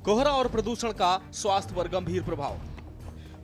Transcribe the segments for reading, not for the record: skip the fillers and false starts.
कोहरा और प्रदूषण का स्वास्थ्य पर गंभीर प्रभाव।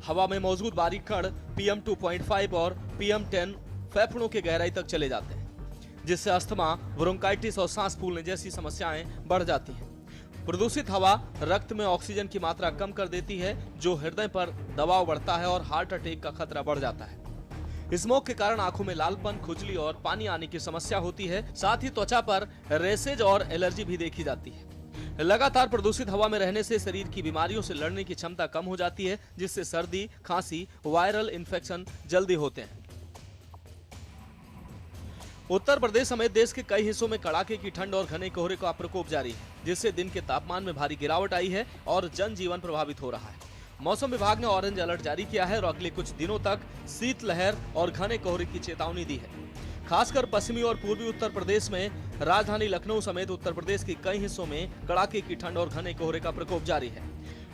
हवा में मौजूद बारीक कण PM 2.5 और PM 10 फेफड़ों के गहराई तक चले जाते हैं, जिससे अस्थमा, ब्रोंकाइटिस और सांस फूलने जैसी समस्याएं बढ़ जाती हैं। प्रदूषित हवा रक्त में ऑक्सीजन की मात्रा कम कर देती है, जो हृदय पर दबाव बढ़ता है और हार्ट अटैक का खतरा बढ़ जाता है। स्मोक के कारण आंखों में लालपन, खुजली और पानी आने की समस्या होती है। साथ ही त्वचा पर रेशेज और एलर्जी भी देखी जाती है। लगातार प्रदूषित हवा में रहने से शरीर की बीमारियों से लड़ने की क्षमता कम हो जाती है, जिससे सर्दी, खांसी, वायरल इन्फेक्शन जल्दी होते हैं। उत्तर प्रदेश समेत देश के कई हिस्सों में कड़ाके की ठंड और घने कोहरे का प्रकोप जारी है, जिससे दिन के तापमान में भारी गिरावट आई है और जनजीवन प्रभावित हो रहा है। मौसम विभाग ने ऑरेंज अलर्ट जारी किया है और अगले कुछ दिनों तक शीतलहर और घने कोहरे की चेतावनी दी है। खासकर पश्चिमी और पूर्वी उत्तर प्रदेश में, राजधानी लखनऊ समेत उत्तर प्रदेश के कई हिस्सों में कड़ाके की ठंड और घने कोहरे का प्रकोप जारी है।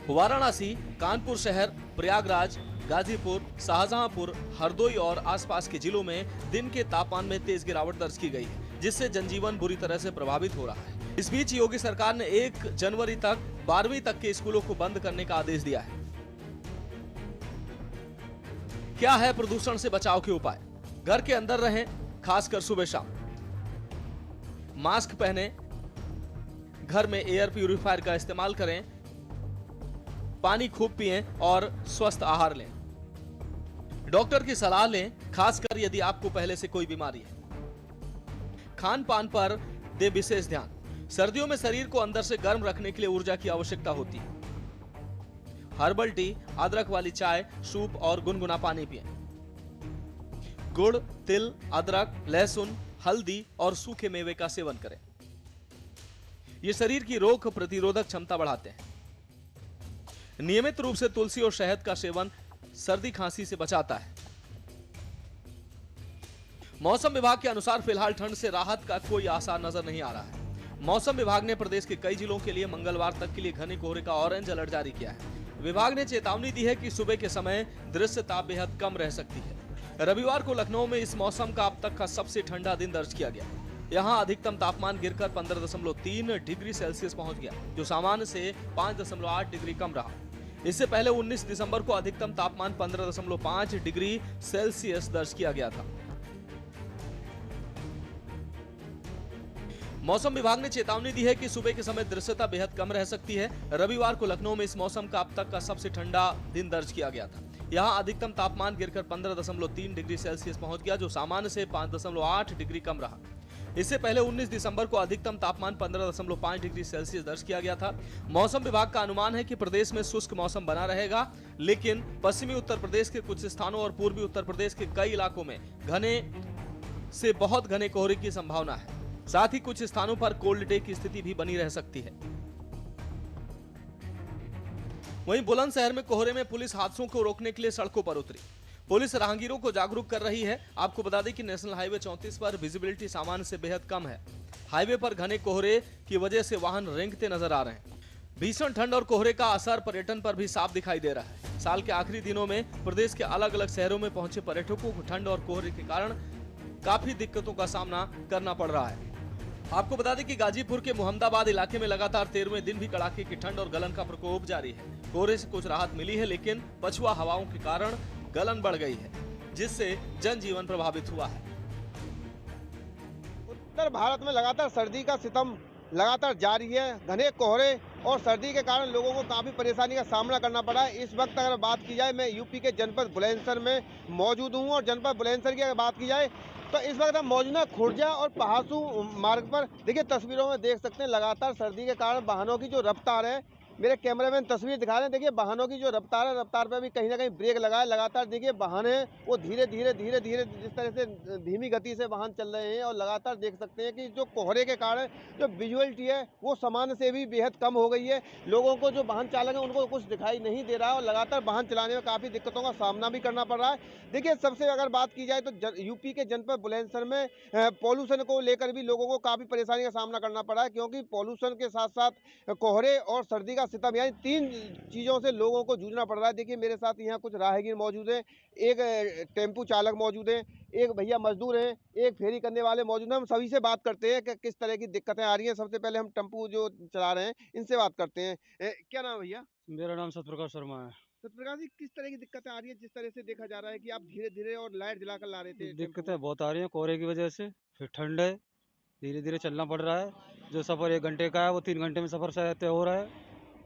वाराणसी, कानपुर शहर, प्रयागराज, गाजीपुर, शाहजहांपुर, हरदोई और आसपास के जिलों में दिन के तापमान में तेज गिरावट दर्ज की गई है, जिससे जनजीवन बुरी तरह से प्रभावित हो रहा है। इस बीच योगी सरकार ने 1 जनवरी तक 12वीं तक के स्कूलों को बंद करने का आदेश दिया है। क्या है प्रदूषण से बचाव के उपाय? घर के अंदर रहें, खासकर सुबह शाम। मास्क पहने, घर में एयर प्यूरिफायर का इस्तेमाल करें, पानी खूब पिएं और स्वस्थ आहार लें। डॉक्टर की सलाह लें, खासकर यदि आपको पहले से कोई बीमारी है। खान पान पर दे विशेष ध्यान। सर्दियों में शरीर को अंदर से गर्म रखने के लिए ऊर्जा की आवश्यकता होती है। हर्बल टी, अदरक वाली चाय, सूप और गुनगुना पानी पिएं। गुड़, तिल, अदरक, लहसुन, हल्दी और सूखे मेवे का सेवन करें। ये शरीर की रोग प्रतिरोधक क्षमता बढ़ाते हैं। नियमित रूप से तुलसी और शहद का सेवन सर्दी खांसी से बचाता है। मौसम विभाग के अनुसार फिलहाल ठंड से राहत का कोई आसार नजर नहीं आ रहा है। मौसम विभाग ने प्रदेश के कई जिलों के लिए मंगलवार तक के लिए घने कोहरे का ऑरेंज अलर्ट जारी किया है। विभाग ने चेतावनी दी है कि सुबह के समय दृश्यता बेहद कम रह सकती है। रविवार को लखनऊ में इस मौसम का अब तक का सबसे ठंडा दिन दर्ज किया गया। यहाँ अधिकतम तापमान गिरकर 15.3 डिग्री सेल्सियस पहुंच गया, जो सामान्य से 5.8 डिग्री कम रहा। इससे पहले 19 दिसंबर को अधिकतम तापमान 15.5 डिग्री सेल्सियस दर्ज किया गया था। मौसम विभाग ने चेतावनी दी है कि सुबह के समय दृश्यता बेहद कम रह सकती है। रविवार को लखनऊ में इस मौसम का अब तक का सबसे ठंडा दिन दर्ज किया गया था। यहाँ अधिकतम तापमान गिरकर 15.3 डिग्री सेल्सियस पहुंच गया, जो सामान्य से 5.8 डिग्री कम रहा। इससे पहले 19 दिसंबर को अधिकतम तापमान 15.5 डिग्री सेल्सियस दर्ज किया गया था। मौसम विभाग का अनुमान है कि प्रदेश में शुष्क मौसम बना रहेगा, लेकिन पश्चिमी उत्तर प्रदेश के कुछ स्थानों और पूर्वी उत्तर प्रदेश के कई इलाकों में घने से बहुत घने कोहरे की संभावना है। साथ ही कुछ स्थानों पर कोल्ड डे की स्थिति भी बनी रह सकती है। वहीं बुलंदशहर में कोहरे में पुलिस हादसों को रोकने के लिए सड़कों पर उतरी। पुलिस राहगीरों को जागरूक कर रही है। आपको बता दें कि नेशनल हाईवे 34 पर विजिबिलिटी सामान्य से बेहद कम है। हाईवे पर घने कोहरे की वजह से वाहन रेंगते नजर आ रहे हैं। भीषण ठंड और कोहरे का असर पर्यटन पर भी साफ दिखाई दे रहा है। साल के आखिरी दिनों में प्रदेश के अलग अलग शहरों में पहुंचे पर्यटकों को ठंड और कोहरे के कारण काफी दिक्कतों का सामना करना पड़ रहा है। आपको बता दें कि गाजीपुर के मोहम्मदाबाद इलाके में लगातार 13वें दिन भी कड़ाके की ठंड और गलन का प्रकोप जारी है। कोहरे से कुछ राहत मिली है, लेकिन पछुआ हवाओं के कारण गलन बढ़ गई है, जिससे जनजीवन प्रभावित हुआ है। उत्तर भारत में लगातार सर्दी का सितम लगातार जारी है। घने कोहरे और सर्दी के कारण लोगों को काफ़ी परेशानी का सामना करना पड़ा है। इस वक्त अगर बात की जाए, मैं यूपी के जनपद बुलंदशहर में मौजूद हूँ और जनपद बुलंदशहर की अगर बात की जाए तो इस वक्त हम मौजूद हैं खुर्जा और पहासू मार्ग पर। देखिए, तस्वीरों में देख सकते हैं लगातार सर्दी के कारण वाहनों की जो रफ्तार है, मेरे कैमरामैन तस्वीर दिखा रहे हैं। देखिए, वाहनों की जो रफ्तार है, रफ्तार पर भी कहीं ना कहीं ब्रेक लगा है। लगातार देखिए वाहन है वो धीरे धीरे जिस तरह से धीमी गति से वाहन चल रहे हैं। और लगातार देख सकते हैं कि जो कोहरे के कारण जो विजुअलिटी है वो सामान्य से भी बेहद कम हो गई है। लोगों को, जो वाहन चालक है, उनको कुछ दिखाई नहीं दे रहा है और लगातार वाहन चलाने में काफ़ी दिक्कतों का सामना भी करना पड़ रहा है। देखिए, सबसे अगर बात की जाए तो यूपी के जनपद बुलंदशहर में पॉल्यूशन को लेकर भी लोगों को काफ़ी परेशानी का सामना करना पड़ा है, क्योंकि पॉल्यूशन के साथ साथ कोहरे और सर्दी का का सितम, यानी 3 चीज़ों से लोगों को जूझना पड़ रहा है। देखिए मेरे साथ यहाँ कुछ राहगीर मौजूद हैं, एक टेम्पू चालक मौजूद हैं, एक भैया मज़दूर हैं, एक फेरी करने वाले मौजूद हैं। हम सभी से बात करते हैं कि किस तरह की दिक्कतें आ रही हैं। सबसे पहले हम टेम्पू जो चला रहे हैं, इनसे बात करते हैं। क्या नाम है भैया? मेरा नाम सतप्रकाश शर्मा है। सत्यप्रकाश जी, किस तरह की दिक्कतें आ रही हैं? जिस तरह से देखा जा रहा है कि आप धीरे-धीरे और लाइट जलाकर ला रहे थे टेम्पू दिक्कतें को। बहुत आ रही हैं कोहरे की वजह से, फिर ठंड है, धीरे-धीरे चलना पड़ रहा है। जो सफ़र 1 घंटे का है, वो 3 घंटे में सफ़र तय हो रहा है।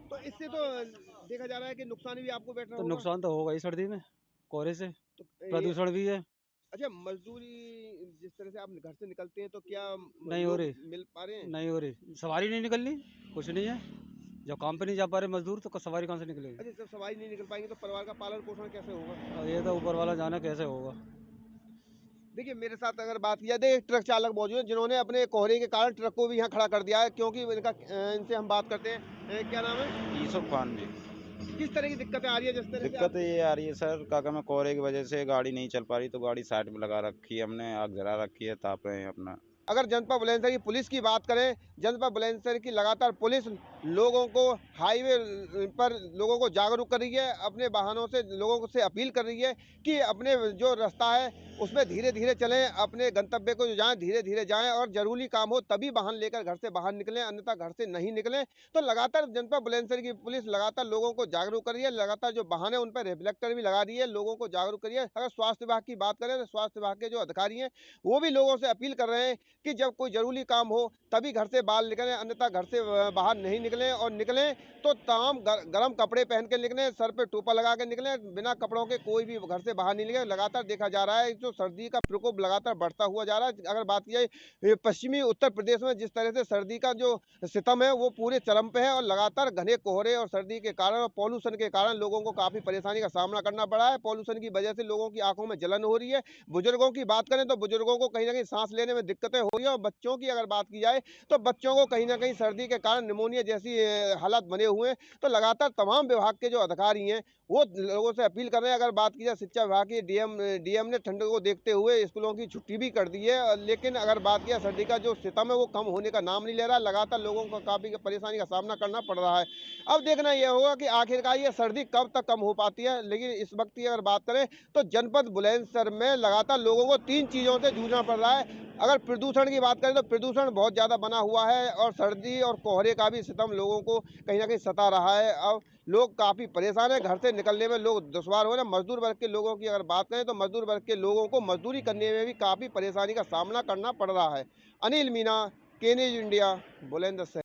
तो इससे तो देखा जा रहा है कि नुकसान भी आपको बैठ रहा तो होगा। नुकसान तो होगा ही सर्दी में, कोहरे से। तो ये प्रदूषण भी है, अच्छा, मज़दूरी जिस तरह से आप घर से निकलते हैं तो क्या नहीं हो लोग रही, मिल पा रहे हैं? नहीं हो रही। सवारी नहीं निकलनी, कुछ नहीं है। जब काम पे नहीं जा पा रहे मज़दूर, तो सवारी कहाँ से निकलेगी? अच्छा, जब सवारी नहीं निकल पाएँगे तो परिवार का पालन-पोषण कैसे होगा? अब ये तो ऊपर वाला जाने कैसे होगा। देखिए मेरे साथ अगर बात की जाए तो एक ट्रक चालक मौजूद है जिन्होंने अपने कोहरे के कारण ट्रक को भी यहाँ खड़ा कर दिया है, क्योंकि इनसे हम बात करते हैं। क्या नाम है? यूसुफ खान जी। किस तरह की दिक्कतें आ रही है जिस तरह से दिक्कत ये आ रही है सर, क्या कहूँ मैं, कोहरे की वजह से गाड़ी नहीं चल पा रही, तो गाड़ी साइड में लगा रखी है हमने, आग जला रखी है, ताप रहे हैं अपना। अगर जनपद बुलंदशहर की पुलिस की बात करें, जनपद बुलंदशहर की लगातार पुलिस लोगों को हाईवे पर लोगों को जागरूक कर रही है, अपने वाहनों से लोगों को से अपील कर रही है कि अपने जो रास्ता है उसमें धीरे-धीरे चलें, अपने गंतव्य को जो जाएँ धीरे-धीरे जाएँ और ज़रूरी काम हो तभी वाहन लेकर घर से बाहर निकलें, अन्यथा घर से नहीं निकलें। तो लगातार जनपद बुलंदशहर की पुलिस लगातार लोगों को जागरूक कर रही है, लगातार जो वाहन है उन पर रिफ्लेक्टर भी लगा रही है, लोगों को जागरूक कर रही है। अगर स्वास्थ्य विभाग की बात करें तो स्वास्थ्य विभाग के जो अधिकारी हैं, वो भी लोगों से अपील कर रहे हैं कि जब कोई ज़रूरी काम हो तभी घर से बाहर निकलें, अन्यथा घर से बाहर नहीं निकलें, और निकलें तो तमाम गर्म कपड़े पहन के निकलें, सर पे टोपा लगा के निकलें, बिना कपड़ों के कोई भी घर से बाहर नहीं निकले। लगातार देखा जा रहा है जो सर्दी का प्रकोप लगातार बढ़ता हुआ जा रहा है। अगर बात की जाए पश्चिमी उत्तर प्रदेश में जिस तरह से सर्दी का जो सितम है वो पूरे चरम पे है, और लगातार घने कोहरे और सर्दी के कारण और पॉल्यूशन के कारण लोगों को काफ़ी परेशानी का सामना करना पड़ा है। पॉल्यूशन की वजह से लोगों की आंखों में जलन हो रही है। बुजुर्गों की बात करें तो बुजुर्गों को कहीं न कहीं सांस लेने में दिक्कतें हो रही हैं, और बच्चों की अगर बात की जाए तो बच्चों को कहीं न कहीं सर्दी के कारण निमोनिया जैसी हालात बने हुए हैं। तो लगातार तमाम विभाग के जो अधिकारी हैं वो लोगों से अपील कर रहे हैं। अगर बात की जाए शिक्षा विभाग की, डीएम ने ठंड को देखते हुए स्कूलों की छुट्टी भी कर दी है, लेकिन अगर बात की जाए सर्दी का जो सितम है वो कम होने का नाम नहीं ले रहा है। लगातार लोगों को काफ़ी परेशानी का सामना करना पड़ रहा है। अब देखना ये होगा कि आखिरकार ये सर्दी कब तक कम हो पाती है। लेकिन इस वक्त की अगर बात करें तो जनपद बुलंदशहर में लगातार लोगों को 3 चीज़ों से जूझना पड़ रहा है। अगर प्रदूषण की बात करें तो प्रदूषण बहुत ज़्यादा बना हुआ है, और सर्दी और कोहरे का भी सितम लोगों को कहीं न कहीं सता रहा है। अब लोग काफ़ी परेशान हैं, घर से निकलने में लोग दुश्वार हो रहे हैं। मज़दूर वर्ग के लोगों की अगर बात करें तो मज़दूर वर्ग के लोगों को मज़दूरी करने में भी काफ़ी परेशानी का सामना करना पड़ रहा है। अनिल मीणा, के न्यूज़ इंडिया, बुलंदशहर।